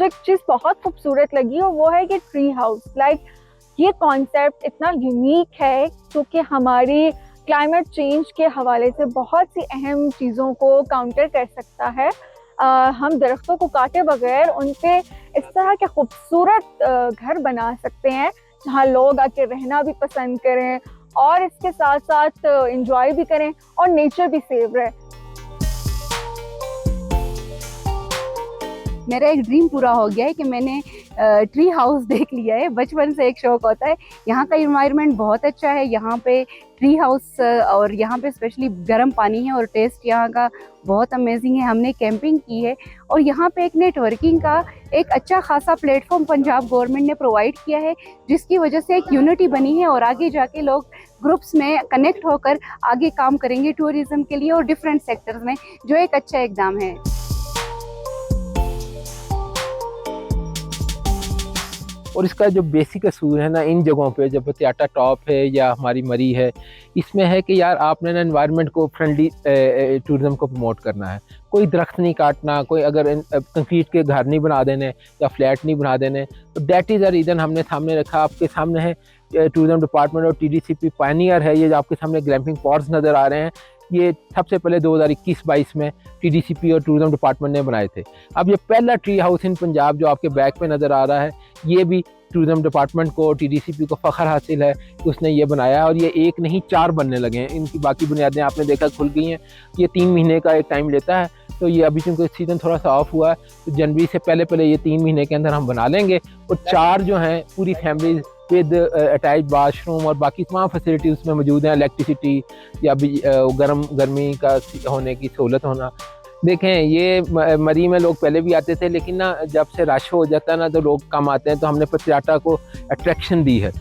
मुझे एक चीज़ बहुत खूबसूरत लगी और वो है कि ट्री हाउस। ये कॉन्सेप्ट इतना यूनिक है क्योंकि हमारी क्लाइमेट चेंज के हवाले से बहुत सी अहम चीज़ों को काउंटर कर सकता है। हम दरख्तों को काटे बगैर उन पे इस तरह के खूबसूरत घर बना सकते हैं जहाँ लोग आके रहना भी पसंद करें और इसके साथ साथ इंजॉय भी करें और नेचर भी सेव रहे। मेरा एक ड्रीम पूरा हो गया है कि मैंने ट्री हाउस देख लिया है। बचपन से एक शौक होता है। यहाँ का इन्वायरमेंट बहुत अच्छा है, यहाँ पे ट्री हाउस और यहाँ पे स्पेशली गर्म पानी है और टेस्ट यहाँ का बहुत अमेजिंग है। हमने कैंपिंग की है और यहाँ पे एक नेटवर्किंग का एक अच्छा खासा प्लेटफॉर्म पंजाब गवर्नमेंट ने प्रोवाइड किया है, जिसकी वजह से एक यूनिटी बनी है और आगे जाके लोग ग्रुप्स में कनेक्ट होकर आगे काम करेंगे टूरिज्म के लिए और डिफरेंट सेक्टर्स में, जो एक अच्छा इकदाम है। और इसका जो बेसिक असूल है ना इन जगहों पे, जब त्याटा टॉप है या हमारी मरी है, इसमें है कि यार आपने ना एनवायरनमेंट को फ्रेंडली टूरिज्म को प्रमोट करना है। कोई दरख्त नहीं काटना, कोई अगर कंक्रीट के घर नहीं बना देने या फ्लैट नहीं बना देने, तो दैट इज़ द रीज़न हमने सामने रखा। आपके सामने है टूरिज्म डिपार्टमेंट और TDCP पायनियर है। ये जो आपके सामने ग्लैम्पिंग पॉड्स नज़र आ रहे हैं, ये सबसे पहले 2021-22 में TDCP और टूरिज्म डिपार्टमेंट ने बनाए थे। अब ये पहला ट्री हाउस इन पंजाब जो आपके बैक पे नज़र आ रहा है, ये भी टूरिज्म डिपार्टमेंट को, TDCP को फ़ख्र हासिल है कि उसने ये बनाया है। और ये एक नहीं 4 बनने लगे हैं। इनकी बाकी बुनियादें आपने देखा खुल गई हैं। ये 3 महीने का एक टाइम लेता है, तो ये अभी चूँकि सीज़न थोड़ा सा ऑफ हुआ है, तो जनवरी से पहले ये 3 महीने के अंदर हम बना लेंगे। और 4 जो हैं पूरी फैमिली विद अटैच वाशरूम और बाकी तमाम फैसिलिटी उसमें मौजूद हैं। इलेक्ट्रिसिटी या गर्मी का होने की सहूलत होना। देखें, ये मरी में लोग पहले भी आते थे, लेकिन ना जब से रश हो जाता है ना तो लोग कम आते हैं, तो हमने त्याटा को अट्रैक्शन दी है।